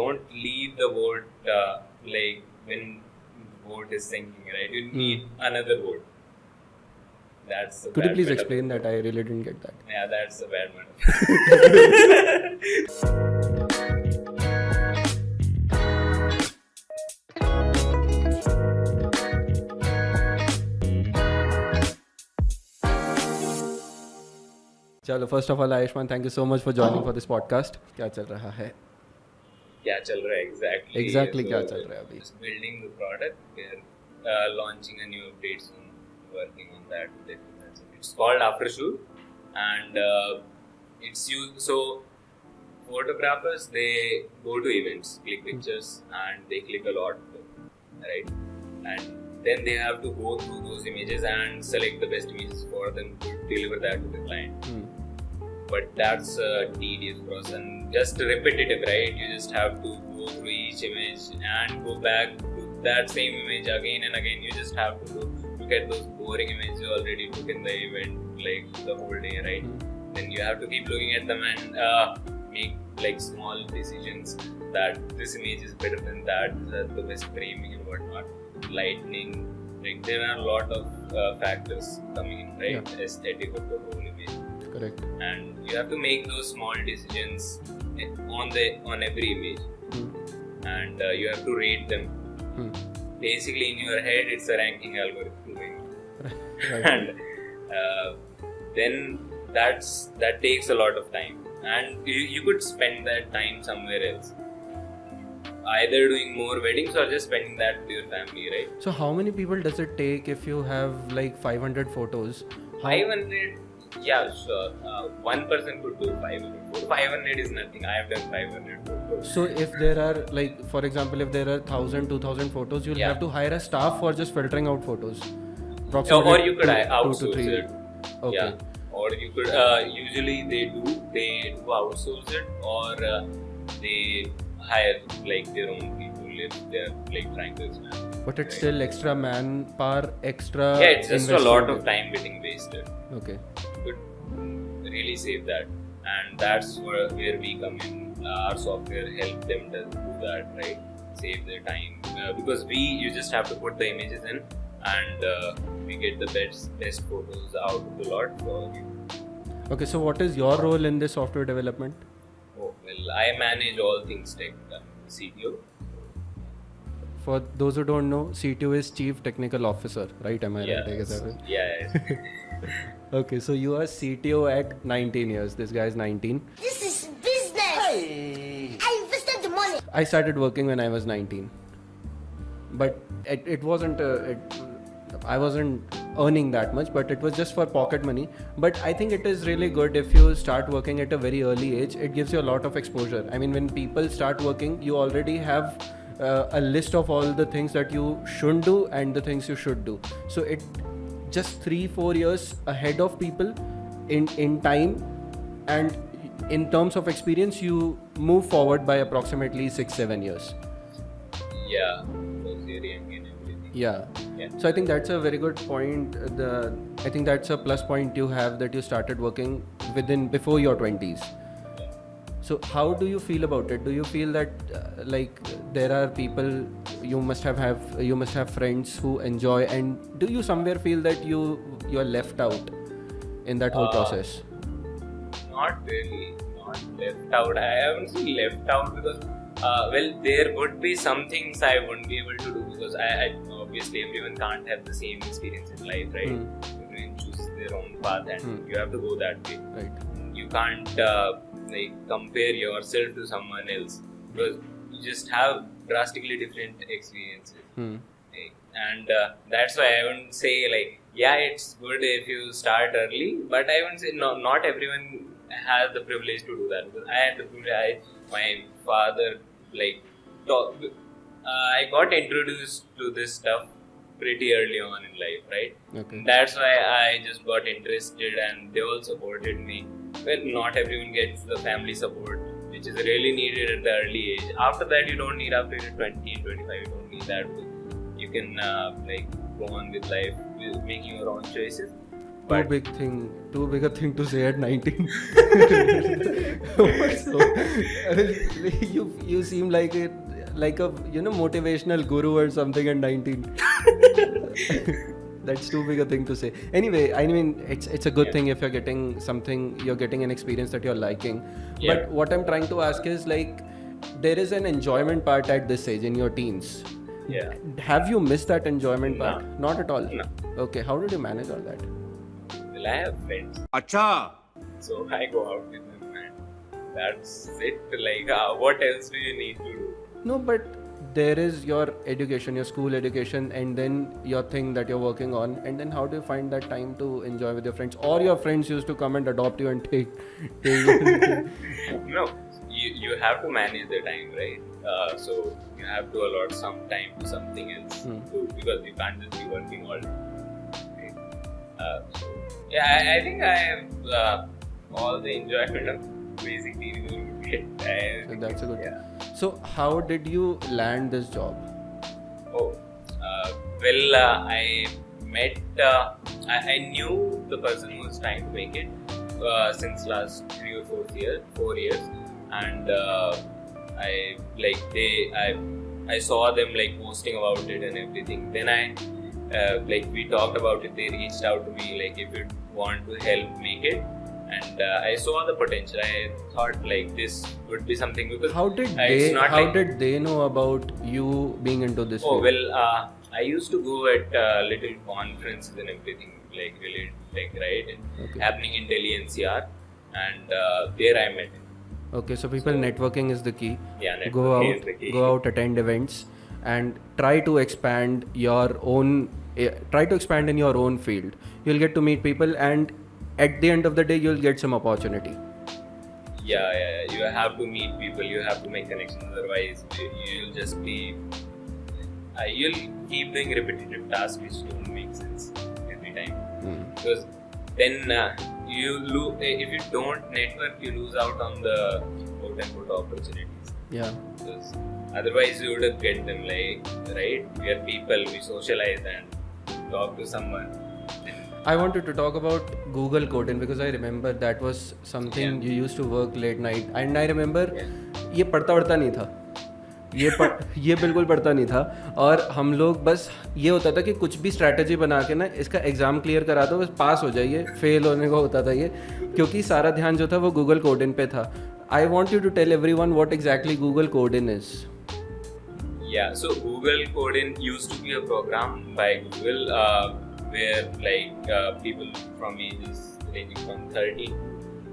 don't leave the boat like when the boat is sinking, right? You need another boat. That's the Could you bad please metaphor. explain that? I really didn't get that. Yeah, that's a bad metaphor. चलो, first of all, Ayushman, thank you so much for joining for this podcast. क्या चल रहा है? क्या चल रहा है exactly? Exactly क्या चल रहा है अभी? Just building the product. We're launching a new update soon. Working on that. It's called Aftershoot, and it's used. So photographers, they go to events, click pictures, and they click a lot, right? And then they have to go through those images and select the best images for them to deliver that to the client. But that's a tedious process and just repetitive, right? You just have to go through each image and go back to that same image again and again. You just have to look at those boring images you already took in the event, like the whole day, right? Then you have to keep looking at them and make like small decisions that this image is better than that, the best framing and whatnot, lighting. Like there are a lot of factors coming in, right? Yeah. Aesthetic of the whole image. Correct. And you have to make those small decisions on every image, and you have to rate them. Basically, in your head, it's a ranking algorithm going, Right. and then that takes a lot of time, and you could spend that time somewhere else, either doing more weddings or just spending that with your family, right? So how many people does it take if you have like 500 photos? 500. Yeah, sure. One person could do 500. 500 is nothing. I have done 500 photos. So if there are like, for example, if there are 1,000, 2,000 photos, you'll have to hire a staff for just filtering out photos. Or you could two outsource to three. it. Okay. Yeah. Or you could. Usually they do outsource it, or they hire like their own people if they're like trying to expand. But it's still extra manpower, extra. Yeah, it's just a lot of investment. time getting wasted. Okay. Could really save that, and that's where we come in. Our software help them to do that, right? Save their time because you just have to put the images in, and we get the best photos out of the lot for you. Okay. So what is your role in this software development? Oh well, I manage all things tech, CTO. For those who don't know, CTO is Chief Technical Officer, right? Am I right? I guess that is. Yeah. Okay, so you are CTO at 19 years. This guy is 19. This is business. Hey. I invested the money. I started working when I was 19. But it wasn't, I wasn't earning that much, but it was just for pocket money. But I think it is really good if you start working at a very early age. It gives you a lot of exposure. I mean, when people start working, you already have a list of all the things that you shouldn't do and the things you should do. So it just 3-4 years ahead of people in time, and in terms of experience you move forward by approximately 6-7 years. Yeah, because you're young and everything. Yeah. Yeah. So I think that's a very good point. I think that's a plus point you have, that you started working before your 20s. So how do you feel about it? Do you feel that like there are people you must have friends who enjoy, and do you somewhere feel that you are left out in that whole process? Not really, not left out. I haven't seen left out because there would be some things I wouldn't be able to do because I obviously everyone can't have the same experience in life, right? Everyone chooses their own path, and you have to go that way. Right. You can't compare yourself to someone else because you just have drastically different experiences. And that's why I wouldn't say like, yeah, it's good if you start early, but I wouldn't say not everyone has the privilege to do that, because I had the privilege. My father I got introduced to this stuff pretty early on in life, right? Okay. That's why I just got interested, and they all supported me. Well, not everyone gets the family support, which is really needed at the early age. After that, you don't need. After you're 20 and 25, you don't need that. You can go on with life, making your own choices. But too big a thing to say at 19. So, you seem like a motivational guru or something at 19. That's too big a thing to say. Anyway, I mean, it's a good thing if you're getting something, you're getting an experience that you're liking. Yeah. But what I'm trying to ask is like, there is an enjoyment part at this age in your teens. yeah. Have you missed that enjoyment No. part? Not at all. No. Okay, how did you manage all that? Well, I have friends, अच्छा so I go out with them, and that's it. Like, what else do you need to do? No, but there is your education, your school education, and then your thing that you're working on, and then how do you find that time to enjoy with your friends? Or your friends used to come and adopt you and take No, you have to manage the time, right? So you have to allot some time to something else too, because you can't just be working all day. Right? So yeah, I think I have all the enjoyment of basic teenage get. So that's a good Yeah. thing. So how did you land this job? Oh, well, I met, I knew the person who was trying to make it since last 3 or 4 years, and I saw them like posting about it and everything. Then we talked about it. They reached out to me like if you want to help make it. And I saw the potential. I thought like this would be something because How did did they know about you being into this Oh field? well, I used to go at little conferences and everything like related tech, right? Okay. Happening in Delhi NCR, and there I met him. Okay, so people, networking is the key. Yeah, Go networking out, is the key. go out, attend events, and try to expand your own. Try to expand in your own field. You'll get to meet people, and at the end of the day, you'll get some opportunity. Yeah. You have to meet people. You have to make connections. Otherwise, you'll just be. You'll keep doing repetitive tasks which don't make sense every time. Because then you lose. If you don't network, you lose out on the quote-unquote opportunities. Yeah. Because otherwise, you would get them like, right? We are people. We socialize and talk to someone. I wanted to talk about Google Coding because I remember that was something you used to work late night, and I remember ये पढ़ता नहीं था, ये बिल्कुल पढ़ता नहीं था, और हम लोग बस ये होता था कि कुछ भी स्ट्रैटेजी बना के ना इसका एग्जाम क्लियर करा दो, बस पास हो जाइए, फेल होने को होता था ये, क्योंकि सारा ध्यान जो था वो गूगल कोडिन पे था. I want you to tell everyone what exactly Google Coding is. Yeah, so Google Coding used to be a program by Google where like people from ages ranging from 13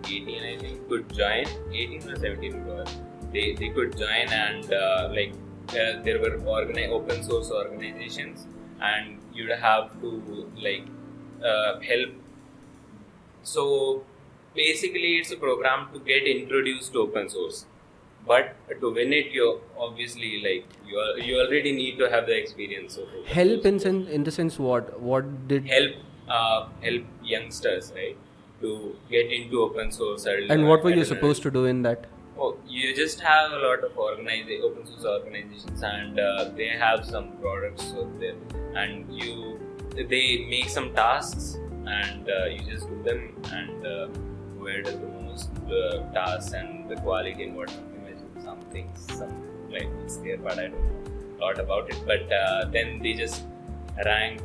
to 18, I think, could join. 18 or 17 were. They could join, and there were open source organizations, and you'd have to like help. So basically, it's a program to get introduced to open source. But to win it, you obviously like you already need to have the experience of it. Help in the sense what did help youngsters, right, to get into open source. And what were you supposed to do in that? Oh, you just have a lot of open source organizations, and they have some products over there, and they make some tasks, and you just do them, and where does the most tasks and the quality and what some like it's there, but I don't know a lot about it. But then they just rank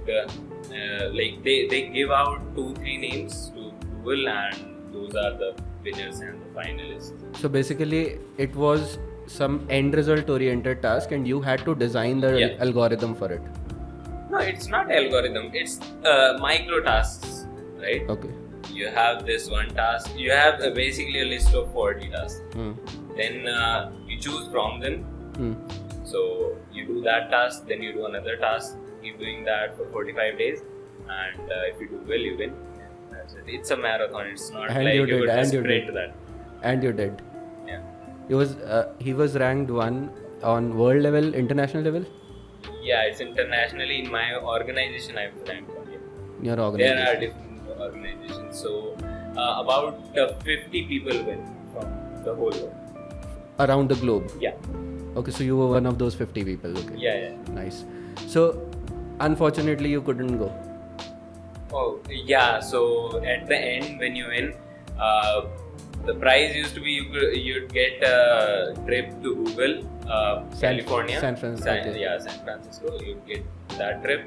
like they give out 2-3 names to Google, and those are the winners and the finalists. So basically it was some end result oriented task, and you had to design the algorithm for it. No, it's not algorithm, it's micro tasks, right? Okay. You have this one task, you have basically a list of 40 tasks. Then you choose from them. So you do that task, then you do another task, keep doing that for 45 days, and if you do well, you win. That's it. It's a marathon, it's not And like you you did, would and just you sprint did. that. And you did. Yeah. He was ranked 1 on world level, international level? Yeah, it's internationally. In my organization, I was ranked 1. Your There organization. are different organizations. So about 50 people went from the whole world. Around the globe. Yeah. Okay, so you were one of those 50 people. Okay. Yeah. Nice. So unfortunately you couldn't go. Oh, yeah. So at the end, when you win, the prize used to be you'd get a trip to Google, California, San Francisco. Okay. yeah, San Francisco. You'd get that trip,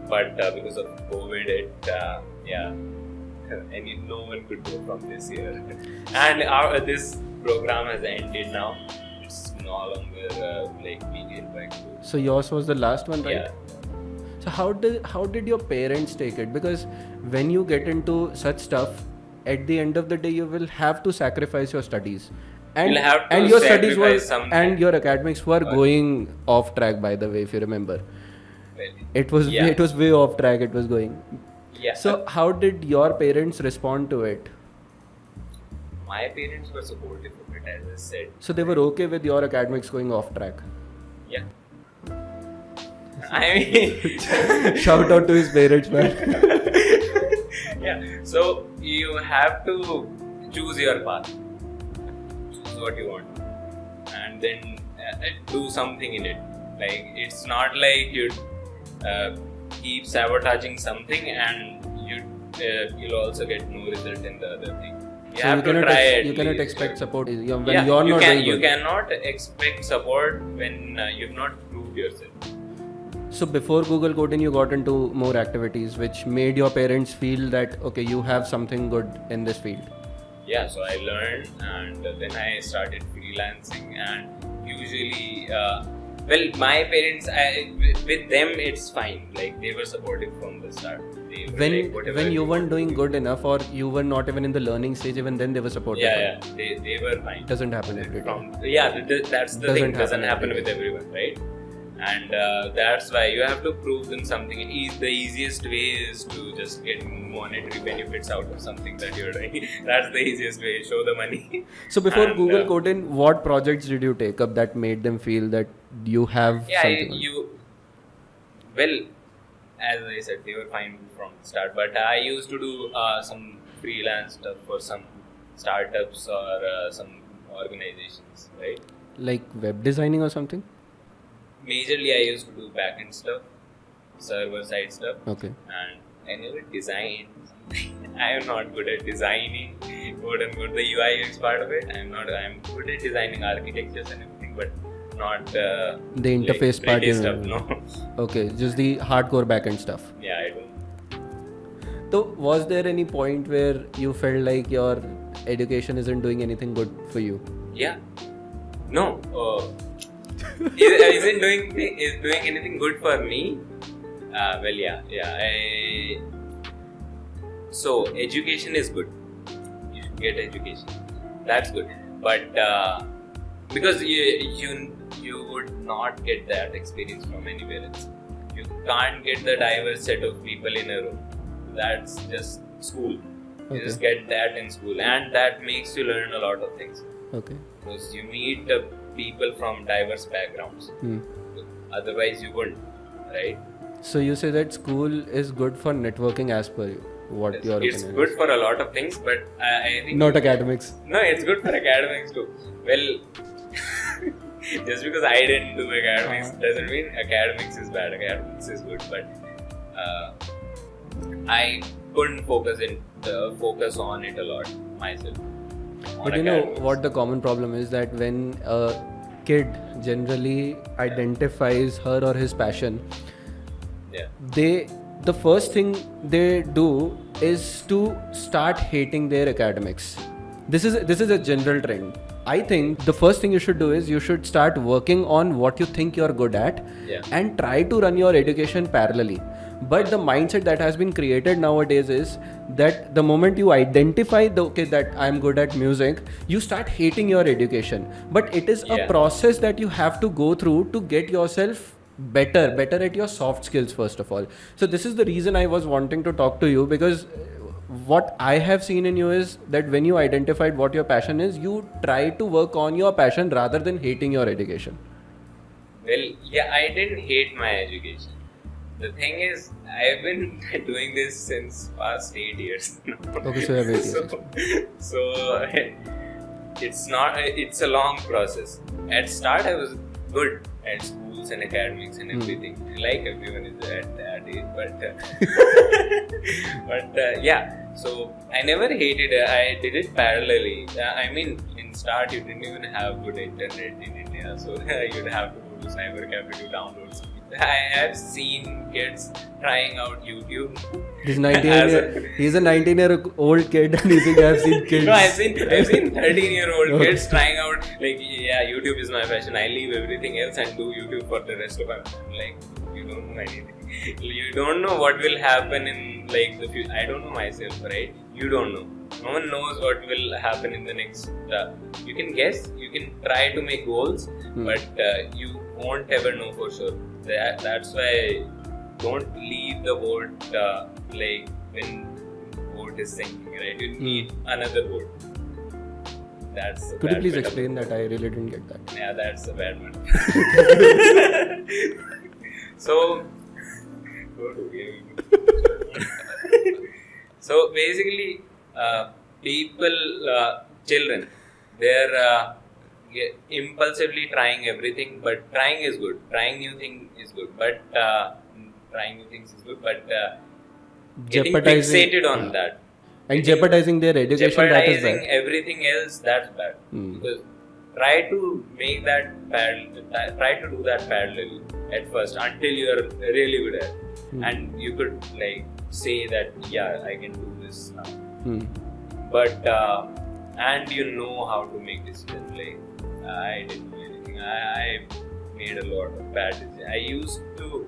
but because of COVID, no one could go from this year, and this program has ended now. It's no longer being held back. So yours was the last one, right? Yeah. So how did your parents take it? Because when you get into such stuff, at the end of the day, you will have to sacrifice your studies, and You'll have to and your studies were sacrifice something. and your academics were going off track. By the way, if you remember, Well, it was yeah. it was way off track. It was going. Yeah. So how did your parents respond to it? My parents were supportive of it, as I said. So they were okay with your academics going off track. Yeah. I mean, Shout out to his parents, man. yeah. So you have to choose your path, choose what you want, and then do something in it. Like, it's not like you keep sabotaging something and you'll also get no result in the other thing. You have to try it. You cannot expect support when Yeah, you're not doing you good. cannot expect support when you've not proved yourself. So before Google Coding, you got into more activities which made your parents feel that okay, you have something good in this field. Yeah, so I learned, and then I started freelancing, and usually my parents, with them it's fine, like they were supportive from the start. They were like, whatever When you want weren't to doing do. good enough, or you were not even in the learning stage, even then they were supportive. Yeah, they were fine. It doesn't happen every time. That's the Doesn't thing, doesn't happen happen every with everyone, right? And that's why you have to prove them something. The easiest way is to just get monetary benefits out of something that you're doing. That's the easiest way. Show the money. So before And, Google Coding, what projects did you take up that made them feel that you have something? Well, as I said, they were fine from the start. But I used to do some freelance stuff for some startups or some organizations, right? Like web designing or something? Majorly, I used to do backend stuff, server side stuff, Okay. and I never designed. I am not good at designing, quote unquote, the UI UX part of it. I'm good at designing architectures and everything, but not The interface part, pretty you stuff. know. No. Okay, just the hardcore backend stuff. Yeah, I don't. So was there any point where you felt like your education isn't doing anything good for you? Yeah. No. Is doing anything good for me? Well, yeah. So education is good. You should get education. That's good. But because you would not get that experience from anywhere else. You can't get the diverse set of people in a room. That's just school. You Okay. just get that in school, and that makes you learn a lot of things. Okay. Because you meet people from diverse backgrounds. Otherwise, you wouldn't, right? So you say that school is good for networking as per you. What your It's opinion good is? for a lot of things, but I think Not academics. No, it's good for academics too. Well, just because I didn't do academics doesn't mean academics is bad. Academics is good, but I couldn't focus on it a lot myself. But you know what the common problem is, that when a kid generally identifies her or his passion, Yeah. the first thing they do is to start hating their academics. This is a general trend. I think the first thing you should do is you should start working on what you think you're good at, Yeah. and try to run your education parallelly. But the mindset that has been created nowadays is that the moment you identify that I'm good at music, you start hating your education. But it is a Yeah. process that you have to go through to get yourself better at your soft skills first of all. So this is the reason I was wanting to talk to you, because what I have seen in you is that when you identified what your passion is, you try to work on your passion rather than hating your education. Well, yeah, I didn't hate my education. The thing is, I've been doing this since past 8 years. Okay, so you have 8 years. So it's a long process. At start, I was good at schools and academics and everything. Like everyone is at that age, but yeah. So I never hated it. I did it parallelly. I mean, in start you didn't even have good internet in India, so you'd have to go to cyber cafe to download something. I have seen kids trying out YouTube. He's 19. He's a 19-year-old kid, and he's saying, "I've seen kids." No, I've seen 13-year-old kids trying out YouTube is my passion. I leave everything else and do YouTube for the rest of my life. Like, you don't know anything. You don't know what will happen in the future. I don't know myself, right? You don't know. No one knows what will happen in the next. You can guess. You can try to make goals, but you won't ever know for sure. That's why don't leave the boat when the boat is sinking, right? You need another boat. That's Could you please explain that? I really didn't get that. Yeah, that's a bad one. So, go to gaming. So basically, children, they're impulsively trying everything, but trying is good. Trying new things is good, but getting fixated on that. And jeopardizing their education, that is Jeopardizing bad. everything else, that's bad. Because try to make that try to do that parallel at first until you're really good at it. And you could say that, yeah, I can do this now. But and you know how to make decisions. I didn't do anything. I made a lot of bad decisions. I used to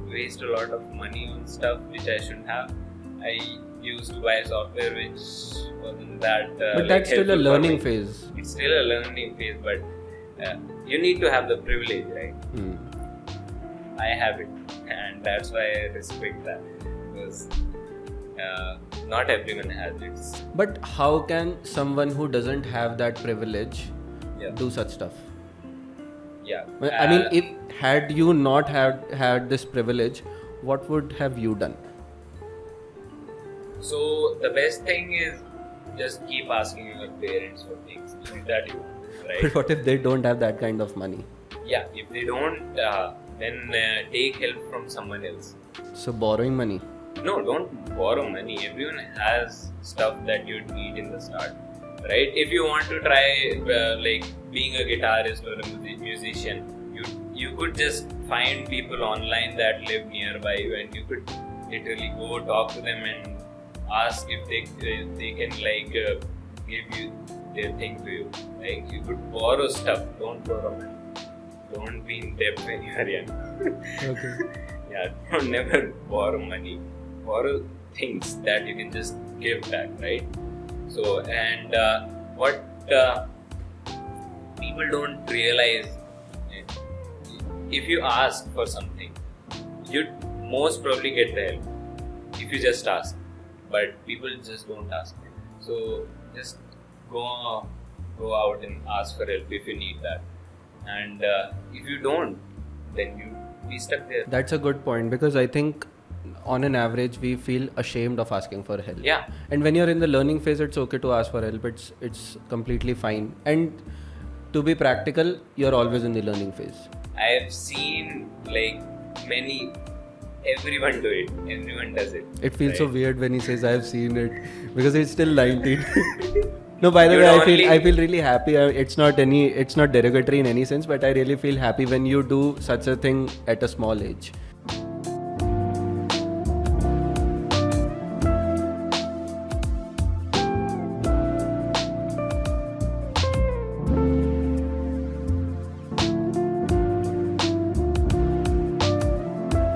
waste a lot of money on stuff which I shouldn't have. I used to buy software which wasn't that. But that's still a learning phase. It's still a learning phase, but you need to have the privilege, right? I have it, and that's why I respect that, because not everyone has it. But how can someone who doesn't have that privilege do such stuff? Yeah. I mean, if had you not had this privilege, what would have you done? So the best thing is just keep asking your parents for things that you want, right? But what if they don't have that kind of money? Yeah, if they don't, then take help from someone else. So borrowing money. No, don't borrow money. Everyone has stuff that you need in the start, right? If you want to try being a guitarist or a musician, you could just find people online that live nearby you, and you could literally go talk to them and ask if they can give you their thing to you. You could borrow stuff. Don't borrow money. Don't be in debt when you are young. Okay. Yeah, don't never borrow money. Borrow things that you can just give back, right? So, and what people don't realize, if you ask for something, you'd most probably get the help if you just ask. But people just don't ask. So just go out and ask for help if you need that. And if you don't, then you be stuck there. That's a good point, because I think on an average we feel ashamed of asking for help. Yeah. And when you're in the learning phase, it's okay to ask for help. It's completely fine. And to be practical, you're always in the learning phase. I've seen everyone do it. Everyone does it. It feels so right? weird when he says I've seen it, because he's still 19. No, by the way, I feel really happy. It's not derogatory in any sense, but I really feel happy when you do such a thing at a small age.